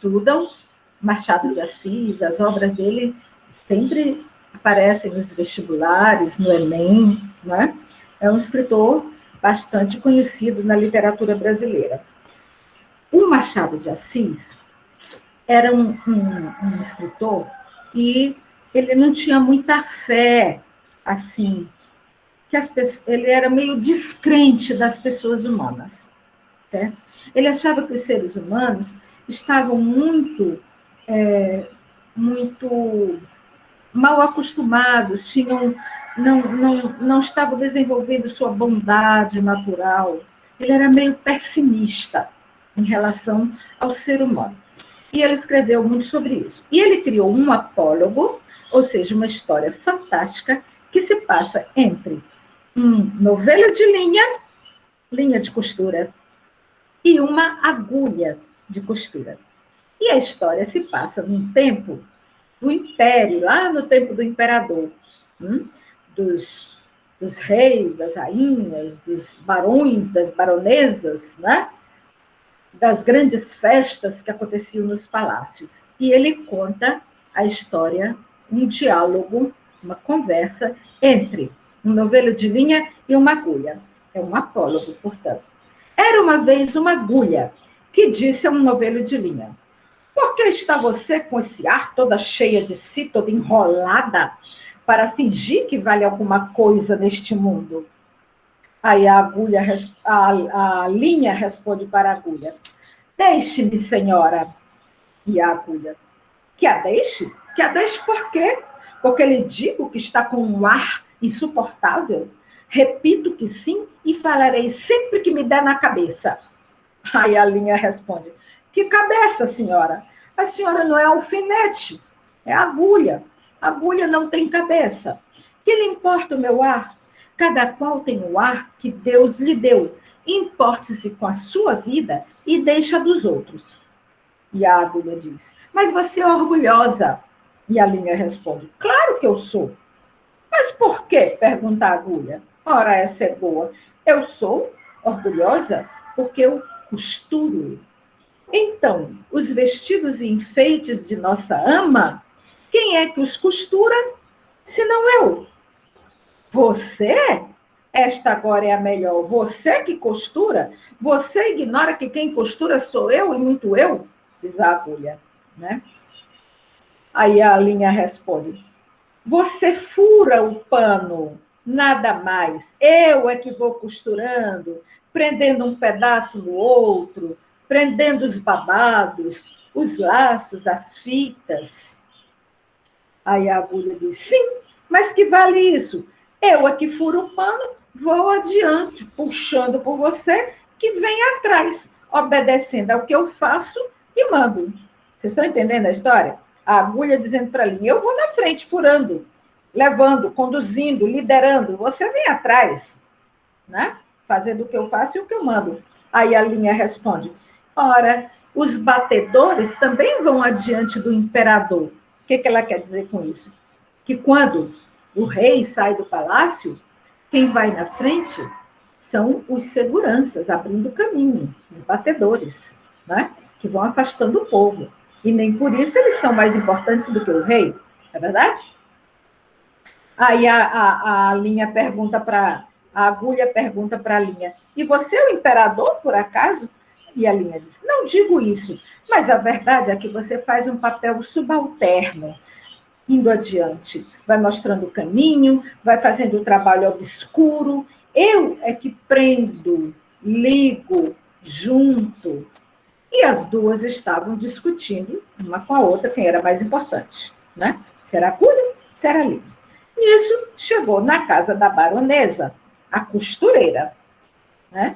estudam Machado de Assis, as obras dele sempre aparecem nos vestibulares, no Enem, né? É um escritor bastante conhecido na literatura brasileira. O Machado de Assis era um escritor e ele não tinha muita fé, assim, que ele era meio descrente das pessoas humanas. Né? Ele achava que os seres humanos estavam muito mal acostumados, não estavam desenvolvendo sua bondade natural. Ele era meio pessimista em relação ao ser humano. E ele escreveu muito sobre isso. E ele criou um apólogo, ou seja, uma história fantástica, que se passa entre um novelo de linha de costura, e uma agulha de costura. E a história se passa num tempo do Império, lá no tempo do imperador, dos reis, das rainhas, dos barões, das baronesas, né? Das grandes festas que aconteciam nos palácios. E ele conta a história, um diálogo, uma conversa entre um novelo de linha e uma agulha. É um apólogo, portanto. Era uma vez uma agulha que disse a um novelo de linha: por que está você com esse ar toda cheia de si, toda enrolada, para fingir que vale alguma coisa neste mundo? Aí a linha responde para a agulha: deixe-me, senhora. E a agulha: que a deixe? Que a deixe por quê? Porque lhe digo que está com um ar insuportável. Repito que sim e falarei sempre que me der na cabeça. Aí a linha responde: que cabeça, senhora? A senhora não é alfinete, é agulha. Agulha não tem cabeça. Que lhe importa o meu ar? Cada qual tem o ar que Deus lhe deu. Importe-se com a sua vida e deixa dos outros. E a agulha diz: mas você é orgulhosa. E a linha responde: claro que eu sou. Mas por quê? Pergunta a agulha. Ora, essa é boa. Eu sou orgulhosa porque eu costuro. Então, os vestidos e enfeites de nossa ama, quem é que os costura, senão eu? Você? Esta agora é a melhor. Você que costura? Você ignora que quem costura sou eu e muito eu? Diz a agulha, né? Aí a linha responde: você fura o pano, nada mais. Eu é que vou costurando, prendendo um pedaço no outro, prendendo os babados, os laços, as fitas. Aí a agulha diz: sim, mas que vale isso? Eu é que furo o pano, vou adiante, puxando por você, que vem atrás, obedecendo ao que eu faço e mando. Vocês estão entendendo a história? A agulha dizendo para a linha: eu vou na frente, furando, levando, conduzindo, liderando. Você vem atrás, né? Fazendo o que eu faço e o que eu mando. Aí a linha responde: ora, os batedores também vão adiante do imperador. O que ela quer dizer com isso? Que quando o rei sai do palácio, quem vai na frente são os seguranças, abrindo caminho, os batedores, né? Que vão afastando o povo. E nem por isso eles são mais importantes do que o rei, não é verdade? Aí a linha pergunta para a agulha pergunta para a linha: e você é o imperador, por acaso? E a linha diz: não digo isso, mas a verdade é que você faz um papel subalterno, indo adiante, vai mostrando o caminho, vai fazendo o trabalho obscuro. Eu é que prendo, ligo, junto. E as duas estavam discutindo, uma com a outra, quem era mais importante, né? Será a agulha? Será a linha? Nisso, chegou na casa da baronesa a costureira, né?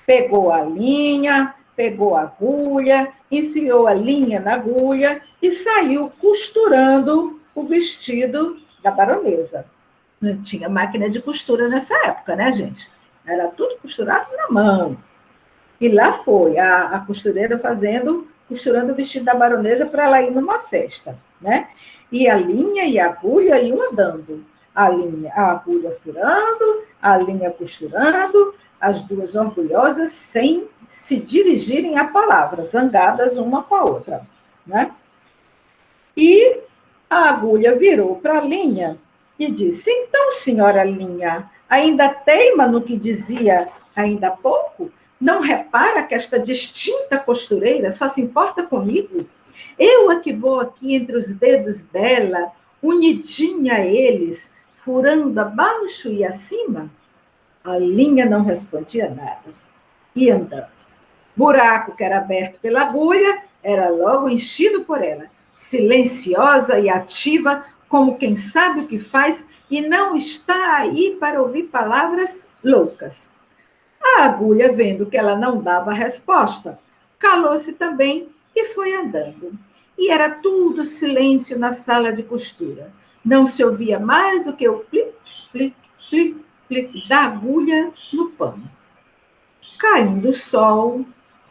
Pegou a linha, pegou a agulha, enfiou a linha na agulha e saiu costurando o vestido da baronesa. Não tinha máquina de costura nessa época, né, gente? Era tudo costurado na mão. E lá foi a costureira costurando o vestido da baronesa para ela ir numa festa, né? E a linha e a agulha iam andando. A agulha furando, a linha costurando, as duas orgulhosas sem se dirigirem a palavra, zangadas uma com a outra. né? E a agulha virou para a linha e disse: então, senhora linha, ainda teima no que dizia ainda há pouco? Não repara que esta distinta costureira só se importa comigo? Eu é que vou aqui entre os dedos dela, unidinha a eles, furando abaixo e acima? A linha não respondia nada. E andando. Buraco que era aberto pela agulha era logo enchido por ela, silenciosa e ativa, como quem sabe o que faz e não está aí para ouvir palavras loucas. A agulha, vendo que ela não dava resposta, calou-se também e foi andando. E era tudo silêncio na sala de costura. Não se ouvia mais do que o plic, plic, plic, plic da agulha no pano. Caindo o sol,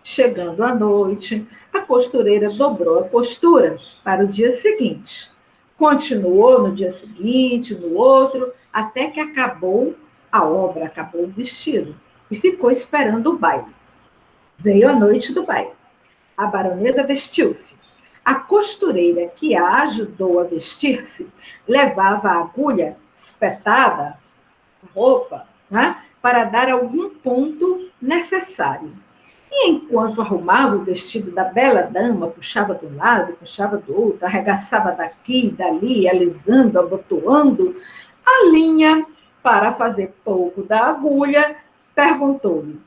chegando a noite, a costureira dobrou a costura para o dia seguinte. Continuou no dia seguinte, no outro, até que acabou a obra, acabou o vestido. E ficou esperando o baile. Veio a noite do baile. A baronesa vestiu-se. A costureira que a ajudou a vestir-se levava a agulha espetada, roupa, né, para dar algum ponto necessário. E enquanto arrumava o vestido da bela dama, puxava de um lado, puxava do outro, arregaçava daqui e dali, alisando, abotoando, a linha, para fazer pouco da agulha, perguntou-lhe: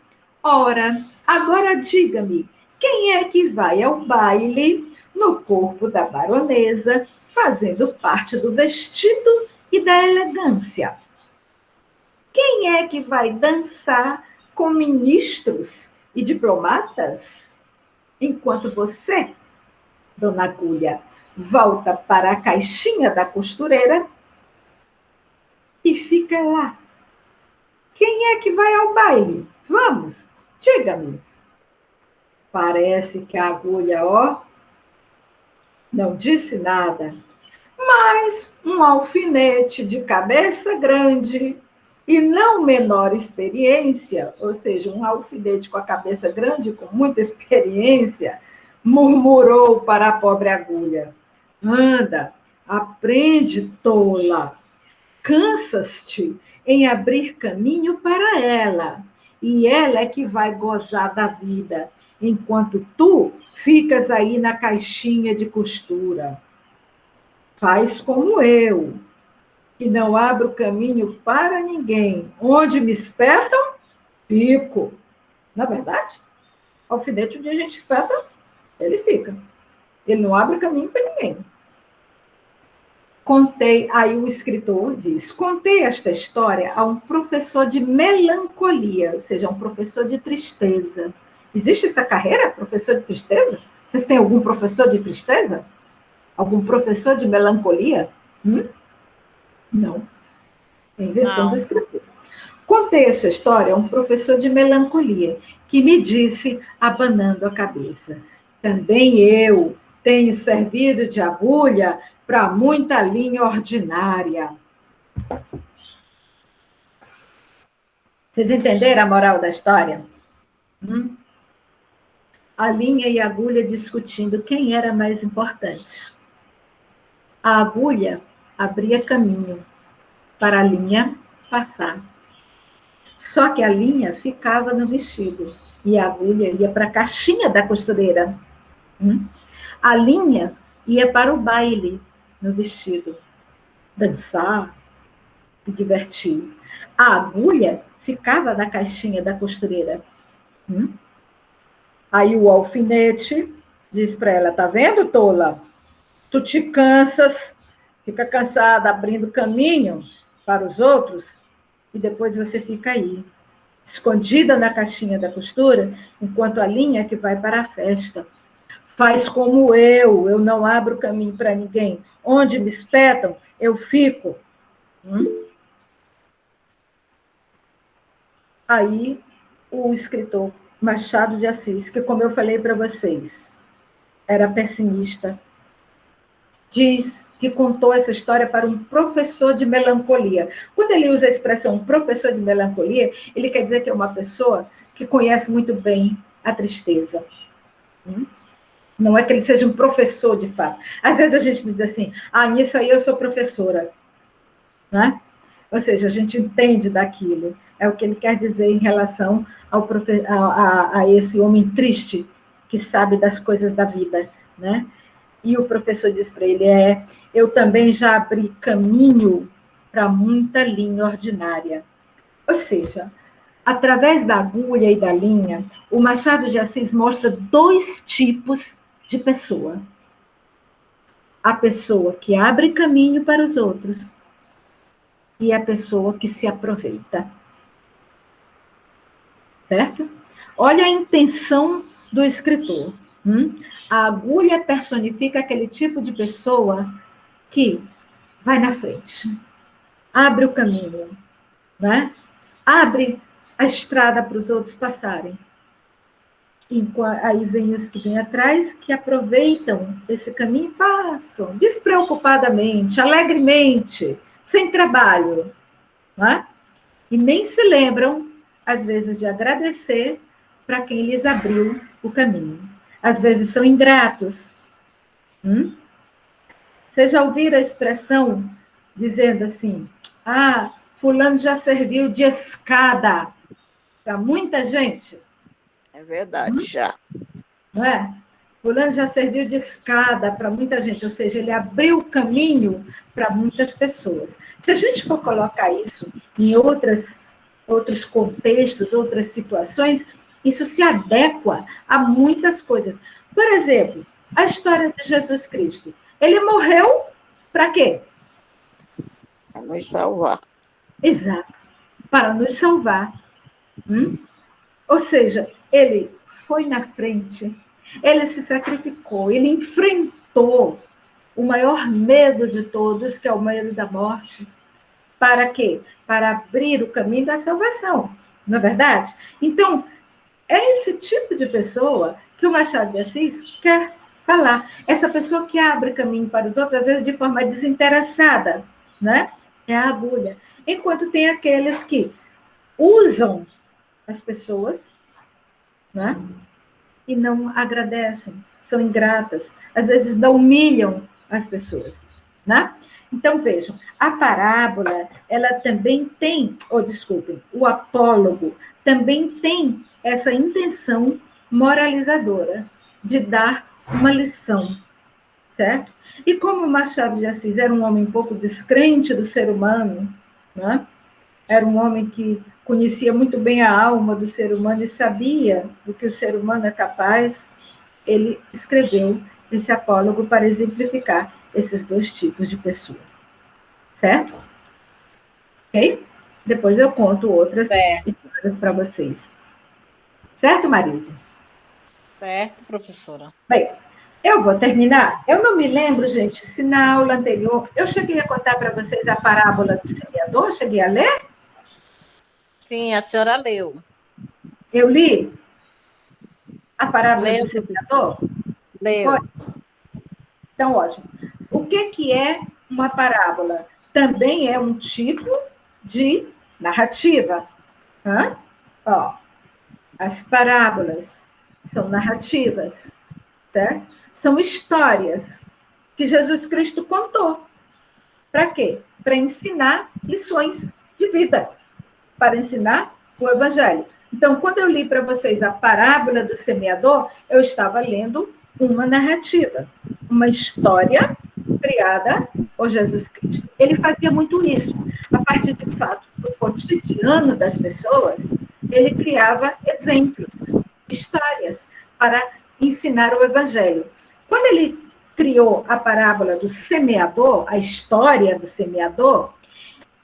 ora, agora diga-me, quem é que vai ao baile no corpo da baronesa, fazendo parte do vestido e da elegância? Quem é que vai dançar com ministros e diplomatas? Enquanto você, dona Agulha, volta para a caixinha da costureira e fica lá. Quem é que vai ao baile? Vamos, diga-me. Parece que a agulha, não disse nada, mas um alfinete de cabeça grande e não menor experiência, ou seja, um alfinete com a cabeça grande, com muita experiência, murmurou para a pobre agulha: anda, aprende, tola. Cansas-te em abrir caminho para ela, e ela é que vai gozar da vida, enquanto tu ficas aí na caixinha de costura. Faz como eu, que não abro caminho para ninguém. Onde me espetam, fico. Na verdade, alfinete, onde a gente espeta, ele fica. Ele não abre caminho para ninguém. Aí o escritor diz: contei esta história a um professor de melancolia, ou seja, um professor de tristeza. Existe essa carreira, professor de tristeza? Vocês têm algum professor de tristeza? Algum professor de melancolia? Não. É invenção do escritor. Contei essa história a um professor de melancolia, que me disse, abanando a cabeça: também eu tenho servido de agulha para muita linha ordinária. Vocês entenderam a moral da história? A linha e a agulha discutindo quem era mais importante. A agulha abria caminho para a linha passar. Só que a linha ficava no vestido e a agulha ia para a caixinha da costureira. A linha ia para o baile no vestido, dançar, se divertir. A agulha ficava na caixinha da costureira. Aí o alfinete diz para ela: tá vendo, tola? Tu te cansas, fica cansada abrindo caminho para os outros e depois você fica aí, escondida na caixinha da costura, enquanto a linha que vai para a festa. Faz como eu não abro caminho para ninguém. Onde me espetam, eu fico. Aí o escritor Machado de Assis, que, como eu falei para vocês, era pessimista, diz que contou essa história para um professor de melancolia. Quando ele usa a expressão professor de melancolia, ele quer dizer que é uma pessoa que conhece muito bem a tristeza. Não é que ele seja um professor, de fato. Às vezes a gente diz assim, nisso aí eu sou professora, né? Ou seja, a gente entende daquilo. É o que ele quer dizer em relação a esse homem triste, que sabe das coisas da vida, né? E o professor diz para ele, eu também já abri caminho para muita linha ordinária. Ou seja, através da agulha e da linha, o Machado de Assis mostra dois tipos de pessoa. A pessoa que abre caminho para os outros e a pessoa que se aproveita. Certo? Olha a intenção do escritor. A agulha personifica aquele tipo de pessoa que vai na frente, abre o caminho, né? Abre a estrada para os outros passarem. Aí vem os que vêm atrás, que aproveitam esse caminho e passam, despreocupadamente, alegremente, sem trabalho, né? E nem se lembram, às vezes, de agradecer para quem lhes abriu o caminho. Às vezes são ingratos. Vocês já ouviram a expressão dizendo assim, fulano já serviu de escada para muita gente? É verdade, já. Não é? Fulano já serviu de escada para muita gente, ou seja, ele abriu o caminho para muitas pessoas. Se a gente for colocar isso em outros contextos, outras situações, isso se adequa a muitas coisas. Por exemplo, a história de Jesus Cristo. Ele morreu para quê? Para nos salvar. Exato, para nos salvar. Ou seja, ele foi na frente, ele se sacrificou, ele enfrentou o maior medo de todos, que é o medo da morte. Para quê? Para abrir o caminho da salvação, não é verdade? Então, é esse tipo de pessoa que o Machado de Assis quer falar. Essa pessoa que abre caminho para os outros, às vezes de forma desinteressada, né? É a agulha. Enquanto tem aqueles que usam as pessoas, né? E não agradecem, são ingratas, às vezes não humilham as pessoas, né? Então, vejam, a parábola, ela também tem, desculpem, o apólogo também tem essa intenção moralizadora de dar uma lição, certo? E como Machado de Assis era um homem um pouco descrente do ser humano, né? Era um homem que conhecia muito bem a alma do ser humano e sabia do que o ser humano é capaz, ele escreveu esse apólogo para exemplificar esses dois tipos de pessoas. Certo? Ok? Depois eu conto outras histórias para vocês. Certo, Marise? Certo, professora. Bem, eu vou terminar. Eu não me lembro, gente, se na aula anterior eu cheguei a contar para vocês a parábola do semeador, cheguei a ler? Sim, a senhora leu. Eu li a parábola Leu, do semeador? Leu. Foi? Então, ótimo. O que é uma parábola? Também é um tipo de narrativa. As parábolas são narrativas, certo? São histórias que Jesus Cristo contou. Para quê? Para ensinar lições de vida, para ensinar o Evangelho. Então, quando eu li para vocês a parábola do semeador, eu estava lendo uma narrativa, uma história criada por Jesus Cristo. Ele fazia muito isso. A partir de fatos do cotidiano das pessoas, ele criava exemplos, histórias, para ensinar o Evangelho. Quando ele criou a parábola do semeador, a história do semeador,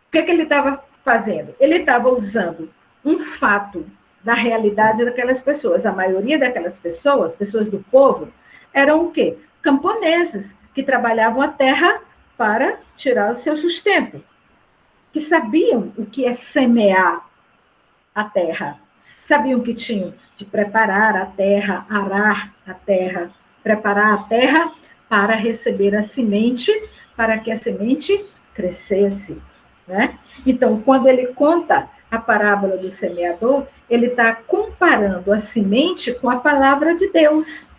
o que ele estava fazendo? Ele estava usando um fato da realidade daquelas pessoas. A maioria daquelas pessoas, pessoas do povo, eram o quê? Camponeses, que trabalhavam a terra para tirar o seu sustento, que sabiam o que é semear a terra, sabiam que tinham de preparar a terra, arar a terra, preparar a terra para receber a semente, para que a semente crescesse, né? Então, quando ele conta a parábola do semeador, ele está comparando a semente com a palavra de Deus,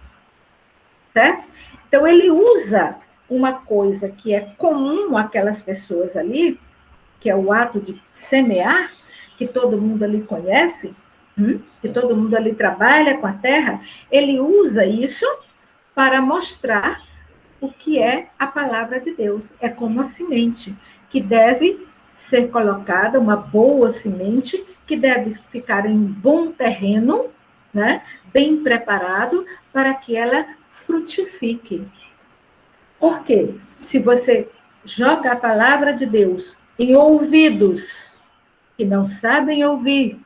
certo? Então, ele usa uma coisa que é comum àquelas pessoas ali, que é o ato de semear, que todo mundo ali conhece, que todo mundo ali trabalha com a terra, ele usa isso para mostrar o que é a palavra de Deus. É como a semente, que deve ser colocada, uma boa semente, que deve ficar em bom terreno, né? Bem preparado, para que ela frutifique. Por quê? Se você joga a palavra de Deus em ouvidos que não sabem ouvir,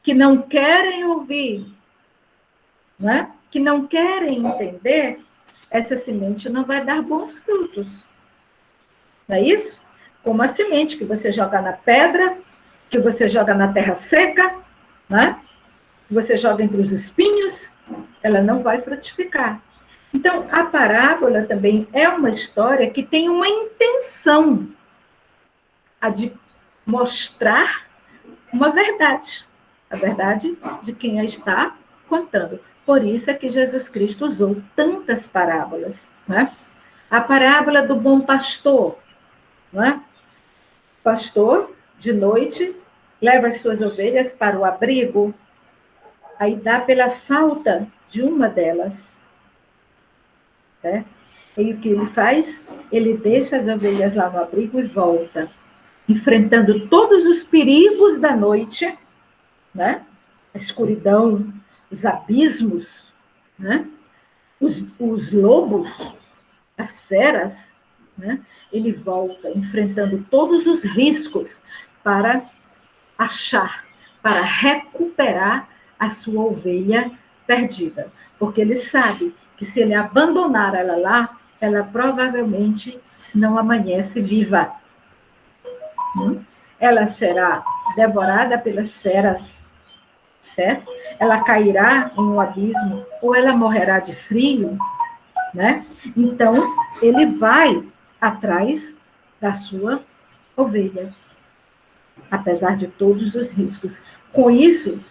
que não querem ouvir, né? Que não querem entender, essa semente não vai dar bons frutos. Não é isso? Como a semente que você joga na pedra, que você joga na terra seca, né? Que você joga entre os espinhos, ela não vai frutificar. Então, a parábola também é uma história que tem uma intenção, a de mostrar uma verdade, a verdade de quem a está contando. Por isso é que Jesus Cristo usou tantas parábolas, né? A parábola do bom pastor, não é? Pastor, de noite, leva as suas ovelhas para o abrigo, aí dá pela falta de uma delas, certo? E o que ele faz? Ele deixa as ovelhas lá no abrigo e volta, enfrentando todos os perigos da noite, né? A escuridão, os abismos, né? Os lobos, as feras, né? Ele volta enfrentando todos os riscos para achar, para recuperar a sua ovelha perdida. Porque ele sabe que se ele abandonar ela lá, ela provavelmente não amanhece viva. Ela será devorada pelas feras, certo? Ela cairá em um abismo, ou ela morrerá de frio, né? Então, ele vai atrás da sua ovelha, apesar de todos os riscos. Com isso,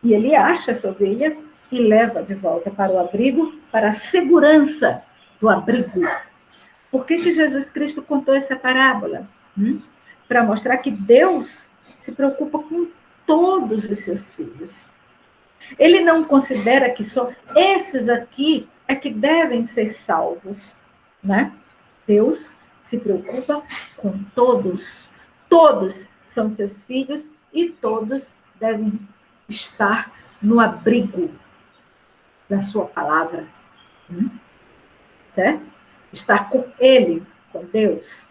e ele acha essa ovelha e leva de volta para o abrigo, para a segurança do abrigo. Por que Jesus Cristo contou essa parábola? Para mostrar que Deus se preocupa com todos os seus filhos. Ele não considera que só esses aqui é que devem ser salvos, né? Deus se preocupa com todos. Todos são seus filhos e todos devem estar no abrigo da sua palavra. Certo? Estar com ele, com Deus.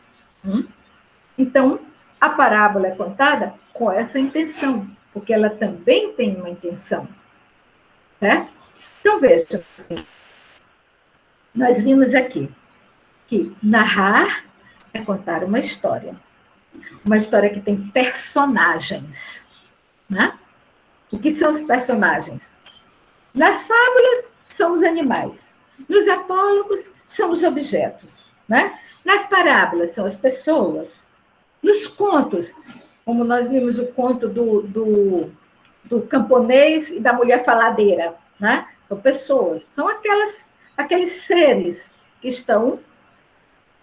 Então, a parábola é contada com essa intenção, porque ela também tem uma intenção. Certo? Então, veja, nós vimos aqui que narrar é contar uma história que tem personagens. Né? O que são os personagens? Nas fábulas, são os animais. Nos apólogos, são os objetos. Né? Nas parábolas, são as pessoas. Nos contos, como nós vimos o conto do camponês e da mulher faladeira, né? São pessoas, são aqueles seres que estão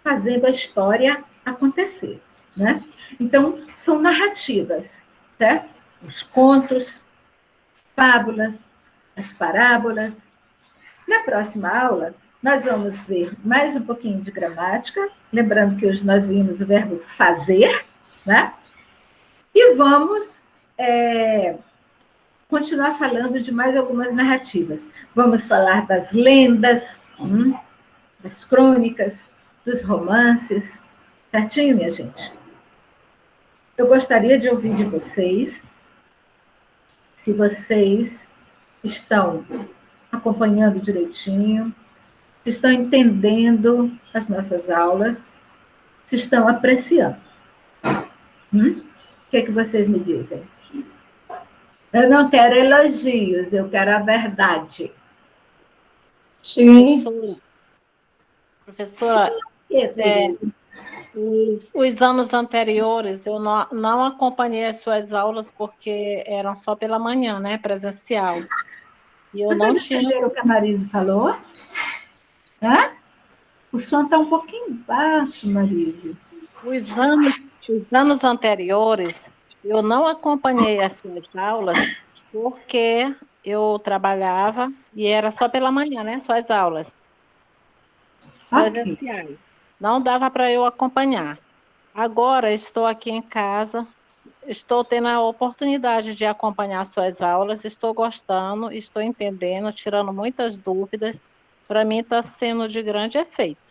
fazendo a história acontecer, né? Então, são narrativas, certo? Os contos, fábulas, as parábolas. Na próxima aula, nós vamos ver mais um pouquinho de gramática, lembrando que hoje nós vimos o verbo fazer, né? E vamos continuar falando de mais algumas narrativas. Vamos falar das lendas, das crônicas, dos romances. Certinho, minha gente? Eu gostaria de ouvir de vocês, se vocês estão acompanhando direitinho, se estão entendendo as nossas aulas, se estão apreciando. O que é que vocês me dizem? Eu não quero elogios, eu quero a verdade. Sim. Professora, os anos anteriores eu não acompanhei as suas aulas porque eram só pela manhã, né, presencial. E eu Vocês não tinha. entenderam o que a Marise falou? Hã? O som está um pouquinho baixo, Marília. Os anos anteriores, eu não acompanhei as suas aulas porque eu trabalhava e era só pela manhã, né? Só as aulas Ok. presenciais. Não dava para eu acompanhar. Agora estou aqui em casa, estou tendo a oportunidade de acompanhar suas aulas, estou gostando, estou entendendo, tirando muitas dúvidas. Para mim está sendo de grande efeito.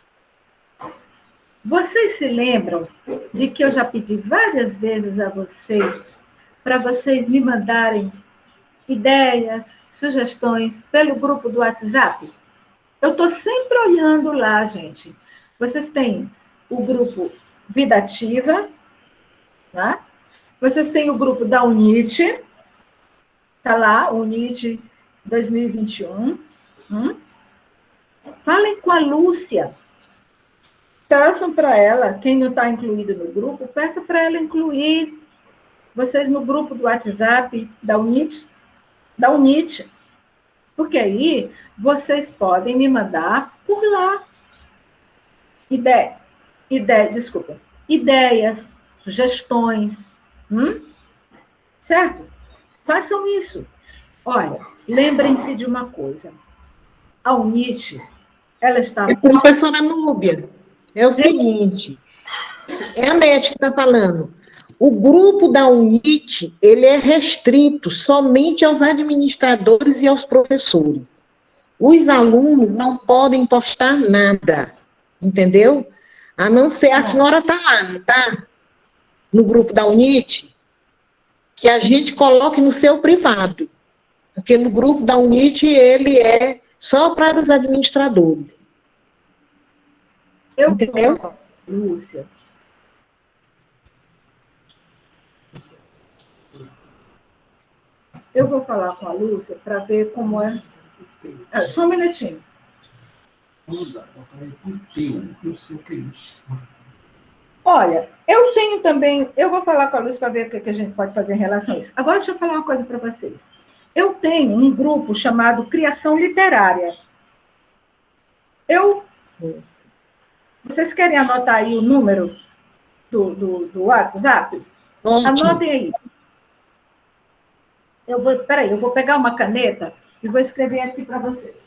Vocês se lembram de que eu já pedi várias vezes a vocês para vocês me mandarem ideias, sugestões pelo grupo do WhatsApp? Eu estou sempre olhando lá, gente. Vocês têm o grupo Vida Ativa, né? Vocês têm o grupo da UNIT, está lá, UNIT 2021. Falem com a Lúcia. Peçam para ela, quem não está incluído no grupo, peça para ela incluir vocês no grupo do WhatsApp da UNIT, porque aí vocês podem me mandar por lá ideias, sugestões, certo? Façam isso. Olha, lembrem-se de uma coisa. A UNIT, ela está... Professora Núbia, é o seguinte, é a NET que está falando. O grupo da UNIT, ele é restrito somente aos administradores e aos professores. Os alunos não podem postar nada, entendeu? A não ser, a senhora está lá, não está? No grupo da UNIT, que a gente coloque no seu privado. Porque no grupo da UNIT, ele é só para os administradores. Entendeu? Lúcia. Eu vou falar com a Lúcia para ver como é. Só um minutinho. Olha, eu tenho também... Eu vou falar com a Lúcia para ver o que a gente pode fazer em relação a isso. Agora, deixa eu falar uma coisa para vocês. Eu tenho um grupo chamado Criação Literária. Vocês querem anotar aí o número do WhatsApp? Ótimo. Anotem aí. Eu vou pegar uma caneta e vou escrever aqui para vocês.